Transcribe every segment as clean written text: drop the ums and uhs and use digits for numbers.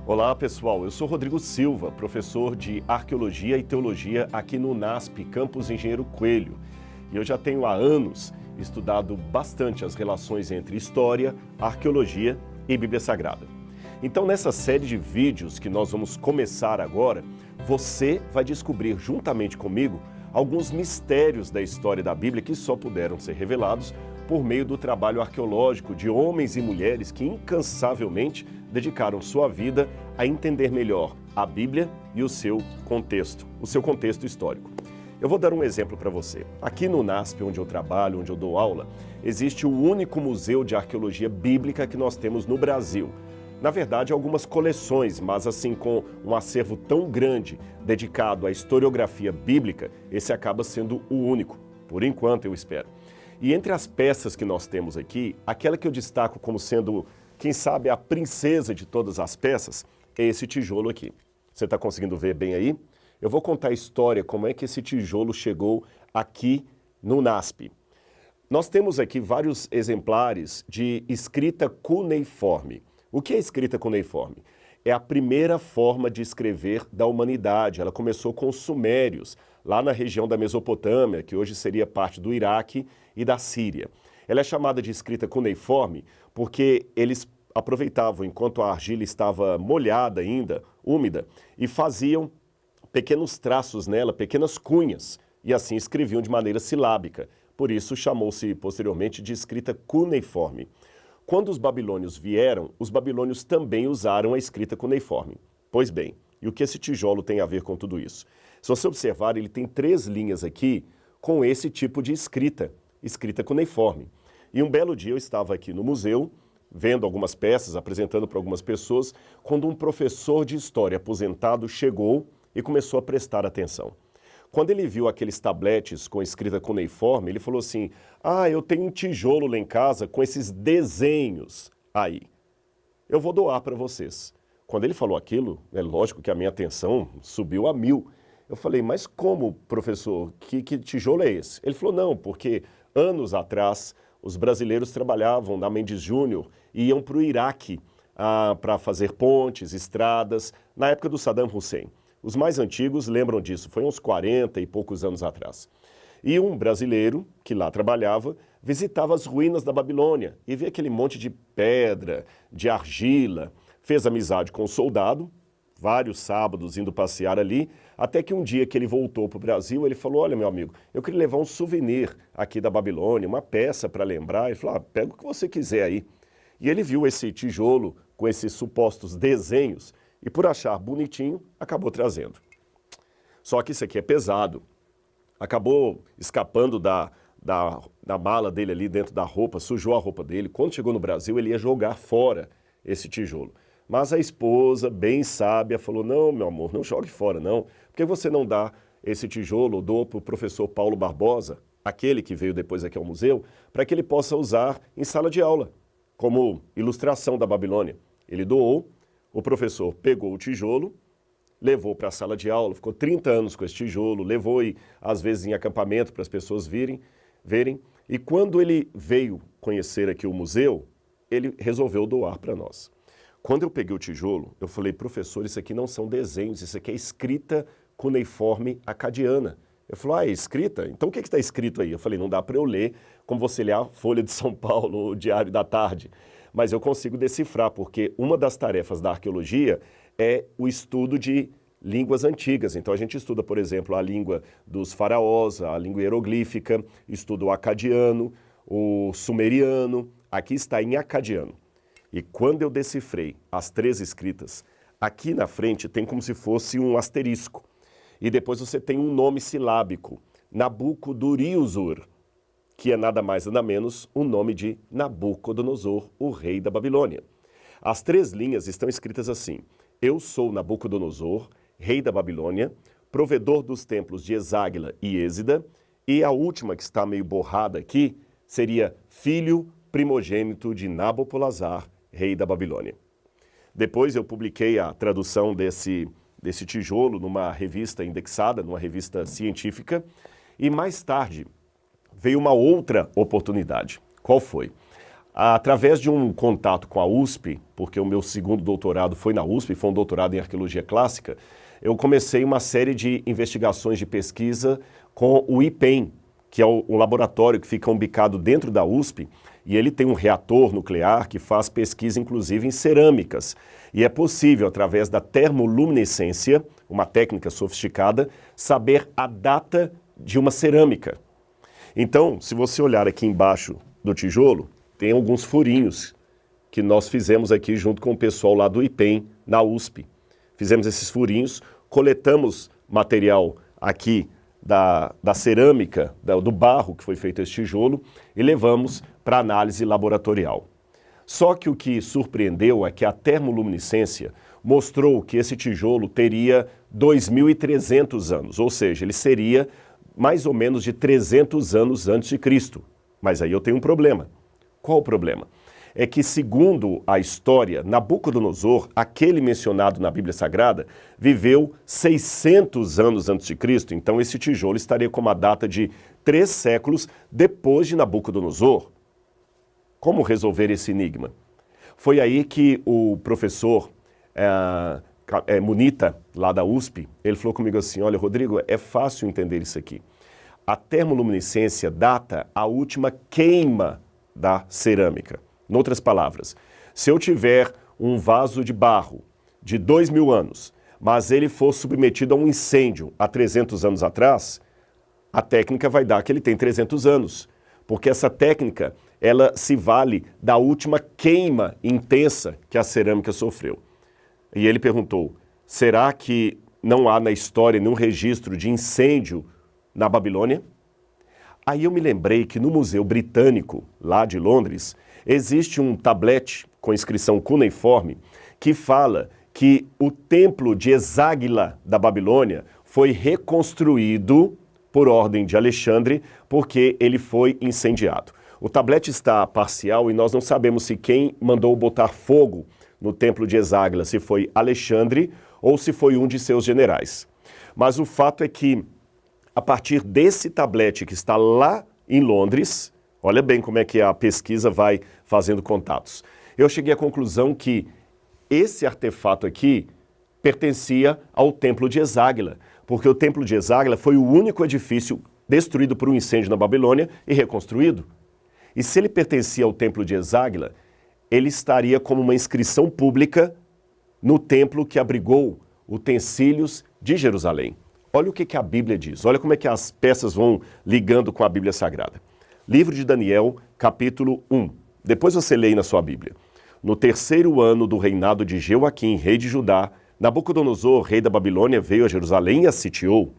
Olá pessoal, eu sou Rodrigo Silva, professor de Arqueologia e Teologia aqui no UNASP, Campus Engenheiro Coelho. E eu já tenho há anos estudado bastante as relações entre história, arqueologia e Bíblia Sagrada. Então nessa série de vídeos que nós vamos começar agora, você vai descobrir juntamente comigo alguns mistérios da história da Bíblia que só puderam ser revelados por meio do trabalho arqueológico de homens e mulheres que incansavelmente dedicaram sua vida a entender melhor a Bíblia e o seu contexto histórico. Eu vou dar um exemplo para você. Aqui no UNASP, onde eu trabalho, onde eu dou aula, existe o único museu de arqueologia bíblica que nós temos no Brasil. Na verdade, algumas coleções, mas assim com um acervo tão grande dedicado à historiografia bíblica, esse acaba sendo o único, por enquanto eu espero. E entre as peças que nós temos aqui, aquela que eu destaco como sendo, quem sabe, a princesa de todas as peças, é esse tijolo aqui. Você está conseguindo ver bem aí? Eu vou contar a história, como é que esse tijolo chegou aqui no UNASP. Nós temos aqui vários exemplares de escrita cuneiforme. O que é escrita cuneiforme? É a primeira forma de escrever da humanidade. Ela começou com os sumérios, lá na região da Mesopotâmia, que hoje seria parte do Iraque e da Síria. Ela é chamada de escrita cuneiforme porque eles aproveitavam, enquanto a argila estava molhada ainda, úmida, e faziam pequenos traços nela, pequenas cunhas, e assim escreviam de maneira silábica. Por isso chamou-se posteriormente de escrita cuneiforme. Quando os babilônios vieram, os babilônios também usaram a escrita cuneiforme. Pois bem, e o que esse tijolo tem a ver com tudo isso? Se você observar, ele tem 3 linhas aqui com esse tipo de escrita cuneiforme. E um belo dia eu estava aqui no museu, vendo algumas peças, apresentando para algumas pessoas, quando um professor de história aposentado chegou e começou a prestar atenção. Quando ele viu aqueles tabletes com escrita cuneiforme, ele falou assim: eu tenho um tijolo lá em casa com esses desenhos aí. Eu vou doar para vocês. Quando ele falou aquilo, é lógico que a minha atenção subiu a 1000. Eu falei: mas como, professor? Que tijolo é esse? Ele falou: não, porque anos atrás os brasileiros trabalhavam na Mendes Júnior e iam para o Iraque para fazer pontes, estradas, na época do Saddam Hussein. Os mais antigos lembram disso, foi uns 40 e poucos anos atrás. E um brasileiro que lá trabalhava visitava as ruínas da Babilônia e via aquele monte de pedra, de argila, fez amizade com o soldado, vários sábados indo passear ali, até que um dia que ele voltou para o Brasil, ele falou: olha, meu amigo, eu queria levar um souvenir aqui da Babilônia, uma peça para lembrar. Ele falou: pega o que você quiser aí. E ele viu esse tijolo com esses supostos desenhos e, por achar bonitinho, acabou trazendo. Só que isso aqui é pesado. Acabou escapando da mala dele ali dentro da roupa, sujou a roupa dele. Quando chegou no Brasil, ele ia jogar fora esse tijolo. Mas a esposa, bem sábia, falou: não, meu amor, não jogue fora não. Por que você não dá esse tijolo, doa para o professor Paulo Barbosa, aquele que veio depois aqui ao museu, para que ele possa usar em sala de aula, como ilustração da Babilônia. Ele doou, o professor pegou o tijolo, levou para a sala de aula, ficou 30 anos com esse tijolo, levou às vezes em acampamento para as pessoas verem. E quando ele veio conhecer aqui o museu, ele resolveu doar para nós. Quando eu peguei o tijolo, eu falei: professor, isso aqui não são desenhos, isso aqui é escrita cuneiforme acadiana. Ele falou: é escrita? Então o que está escrito aí? Eu falei: não dá para eu ler como você lê a Folha de São Paulo, o Diário da Tarde. Mas eu consigo decifrar, porque uma das tarefas da arqueologia é o estudo de línguas antigas. Então a gente estuda, por exemplo, a língua dos faraós, a língua hieroglífica, estuda o acadiano, o sumeriano. Aqui está em acadiano. E quando eu decifrei as 3 escritas, aqui na frente tem como se fosse um asterisco. E depois você tem um nome silábico, Nabucodonosor, que é nada mais nada menos o nome de Nabucodonosor, o rei da Babilônia. As 3 linhas estão escritas assim: eu sou Nabucodonosor, rei da Babilônia, provedor dos templos de Eságuila e Êsida, e a última, que está meio borrada aqui, seria filho primogênito de Nabopolassar, rei da Babilônia. Depois eu publiquei a tradução desse tijolo numa revista indexada, numa revista científica, e mais tarde veio uma outra oportunidade. Qual foi? Através de um contato com a USP, porque o meu segundo doutorado foi na USP, foi um doutorado em arqueologia clássica, eu comecei uma série de investigações de pesquisa com o IPEM, que é o laboratório que fica umbicado dentro da USP, e ele tem um reator nuclear que faz pesquisa inclusive em cerâmicas. E é possível, através da termoluminescência, uma técnica sofisticada, saber a data de uma cerâmica. Então, se você olhar aqui embaixo do tijolo, tem alguns furinhos que nós fizemos aqui junto com o pessoal lá do IPEM, na USP. Fizemos esses furinhos, coletamos material aqui da cerâmica, do barro que foi feito esse tijolo e levamos para análise laboratorial. Só que o que surpreendeu é que a termoluminescência mostrou que esse tijolo teria 2.300 anos, ou seja, ele seria mais ou menos de 300 anos antes de Cristo. Mas aí eu tenho um problema. Qual o problema? É que, segundo a história, Nabucodonosor, aquele mencionado na Bíblia Sagrada, viveu 600 anos antes de Cristo. Então esse tijolo estaria com uma data de 3 séculos depois de Nabucodonosor. Como resolver esse enigma? Foi aí que o professor Munita, lá da USP, ele falou comigo assim, olha, Rodrigo, é fácil entender isso aqui. A termoluminescência data a última queima da cerâmica. Em outras palavras, se eu tiver um vaso de barro de 2.000 anos, mas ele for submetido a um incêndio há 300 anos atrás, a técnica vai dar que ele tem 300 anos, porque essa técnica, ela se vale da última queima intensa que a cerâmica sofreu. E ele perguntou, será que não há na história nenhum registro de incêndio na Babilônia? Aí eu me lembrei que no Museu Britânico, lá de Londres, existe um tablete com inscrição cuneiforme que fala que o templo de Eságila da Babilônia foi reconstruído por ordem de Alexandre porque ele foi incendiado. O tablete está parcial e nós não sabemos se quem mandou botar fogo no templo de Eságila, se foi Alexandre ou se foi um de seus generais. Mas o fato é que, a partir desse tablete que está lá em Londres, olha bem como é que a pesquisa vai fazendo contatos. Eu cheguei à conclusão que esse artefato aqui pertencia ao templo de Eságila, porque o templo de Eságila foi o único edifício destruído por um incêndio na Babilônia e reconstruído. E se ele pertencia ao templo de Eságila, ele estaria como uma inscrição pública no templo que abrigou utensílios de Jerusalém. Olha o que a Bíblia diz, olha como é que as peças vão ligando com a Bíblia Sagrada. Livro de Daniel, capítulo 1. Depois você lê aí na sua Bíblia. No 3º ano do reinado de Jeoaquim, rei de Judá, Nabucodonosor, rei da Babilônia, veio a Jerusalém e a sitiou.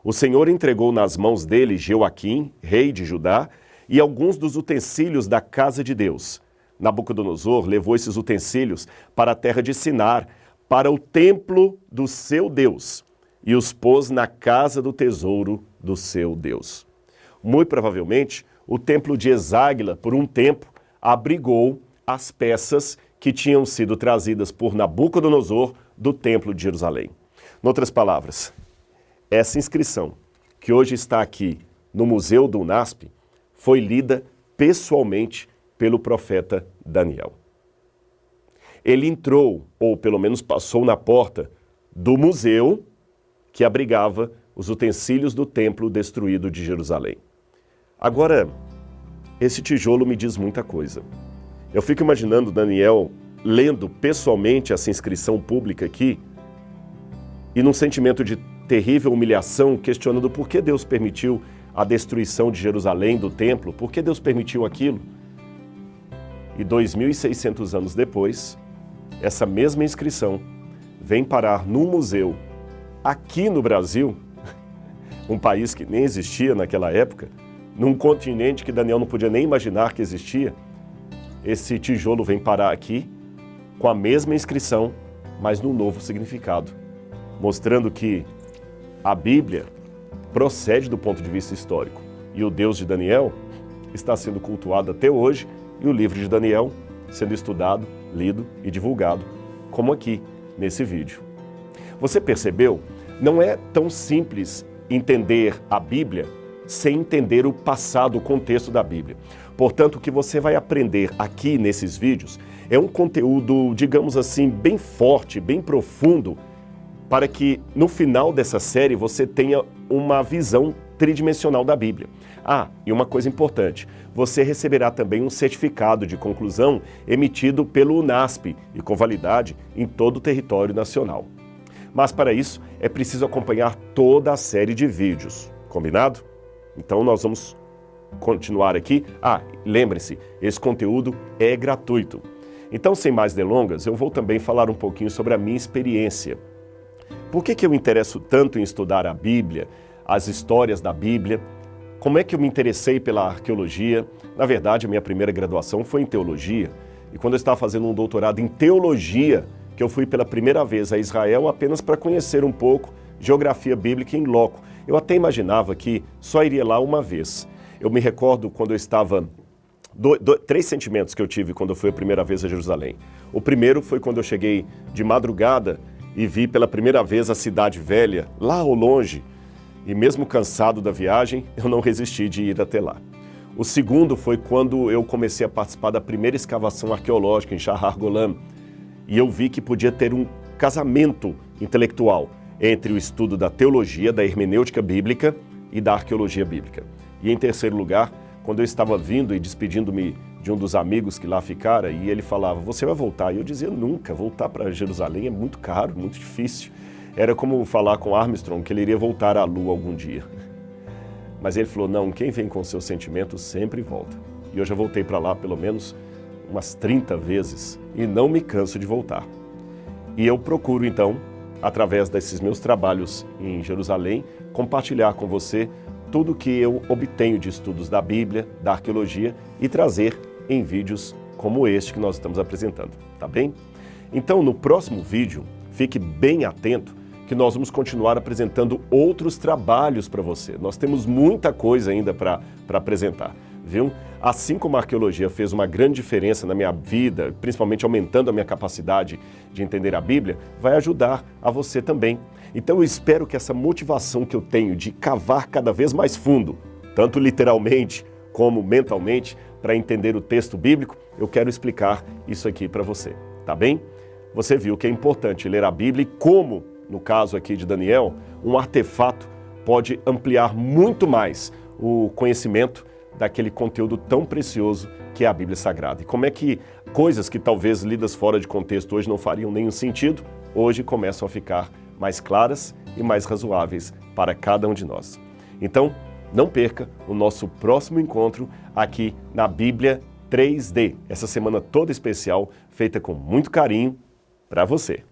O Senhor entregou nas mãos dele Jeoaquim, rei de Judá, e alguns dos utensílios da casa de Deus. Nabucodonosor levou esses utensílios para a terra de Sinar, para o templo do seu Deus, e os pôs na casa do tesouro do seu Deus. Muito provavelmente, o templo de Eságila, por um tempo, abrigou as peças que tinham sido trazidas por Nabucodonosor do templo de Jerusalém. Em outras palavras, essa inscrição, que hoje está aqui no Museu do UNASP, foi lida pessoalmente pelo profeta Daniel. Ele entrou, ou pelo menos passou na porta, do museu que abrigava os utensílios do templo destruído de Jerusalém. Agora, esse tijolo me diz muita coisa. Eu fico imaginando Daniel lendo pessoalmente essa inscrição pública aqui e num sentimento de terrível humilhação, questionando por que Deus permitiu a destruição de Jerusalém, do templo, por que Deus permitiu aquilo? E 2.600 anos depois, essa mesma inscrição vem parar num museu aqui no Brasil, um país que nem existia naquela época, num continente que Daniel não podia nem imaginar que existia. Esse tijolo vem parar aqui com a mesma inscrição, mas num novo significado, mostrando que a Bíblia procede do ponto de vista histórico e o Deus de Daniel está sendo cultuado até hoje e o livro de Daniel sendo estudado, lido e divulgado, como aqui nesse vídeo. Você percebeu? Não é tão simples entender a Bíblia sem entender o passado, o contexto da Bíblia. Portanto, o que você vai aprender aqui nesses vídeos é um conteúdo, digamos assim, bem forte, bem profundo, para que no final dessa série você tenha uma visão tridimensional da Bíblia. E uma coisa importante, você receberá também um certificado de conclusão emitido pelo UNASP e com validade em todo o território nacional. Mas para isso é preciso acompanhar toda a série de vídeos, combinado? Então nós vamos continuar aqui. Lembre-se, esse conteúdo é gratuito. Então, sem mais delongas, eu vou também falar um pouquinho sobre a minha experiência. Por que eu me interesso tanto em estudar a Bíblia, as histórias da Bíblia? Como é que eu me interessei pela arqueologia? Na verdade, a minha primeira graduação foi em teologia. E quando eu estava fazendo um doutorado em teologia, que eu fui pela primeira vez a Israel apenas para conhecer um pouco geografia bíblica em loco. Eu até imaginava que só iria lá uma vez. Eu me recordo quando eu estava... Três sentimentos que eu tive quando eu fui a primeira vez a Jerusalém. O primeiro foi quando eu cheguei de madrugada e vi pela primeira vez a cidade velha, lá ao longe. E mesmo cansado da viagem, eu não resisti de ir até lá. O segundo foi quando eu comecei a participar da primeira escavação arqueológica em Shahar Golan. E eu vi que podia ter um casamento intelectual entre o estudo da teologia, da hermenêutica bíblica e da arqueologia bíblica. E em terceiro lugar, quando eu estava vindo e despedindo-me de um dos amigos que lá ficara, e ele falava, você vai voltar? E eu dizia, nunca, voltar para Jerusalém é muito caro, muito difícil. Era como falar com Armstrong que ele iria voltar à Lua algum dia. Mas ele falou, não, quem vem com seus sentimentos sempre volta. E eu já voltei para lá pelo menos umas 30 vezes e não me canso de voltar. E eu procuro então, através desses meus trabalhos em Jerusalém, compartilhar com você tudo que eu obtenho de estudos da Bíblia, da arqueologia e trazer em vídeos como este que nós estamos apresentando, tá bem? Então, no próximo vídeo, fique bem atento que nós vamos continuar apresentando outros trabalhos para você. Nós temos muita coisa ainda para apresentar, viu? Assim como a arqueologia fez uma grande diferença na minha vida, principalmente aumentando a minha capacidade de entender a Bíblia, vai ajudar a você também. Então eu espero que essa motivação que eu tenho de cavar cada vez mais fundo, tanto literalmente como mentalmente, para entender o texto bíblico, eu quero explicar isso aqui para você, tá bem? Você viu que é importante ler a Bíblia e como, no caso aqui de Daniel, um artefato pode ampliar muito mais o conhecimento daquele conteúdo tão precioso que é a Bíblia Sagrada. E como é que coisas que talvez lidas fora de contexto hoje não fariam nenhum sentido, hoje começam a ficar mais claras e mais razoáveis para cada um de nós. Então, não perca o nosso próximo encontro aqui na Bíblia 3D, essa semana toda especial, feita com muito carinho para você.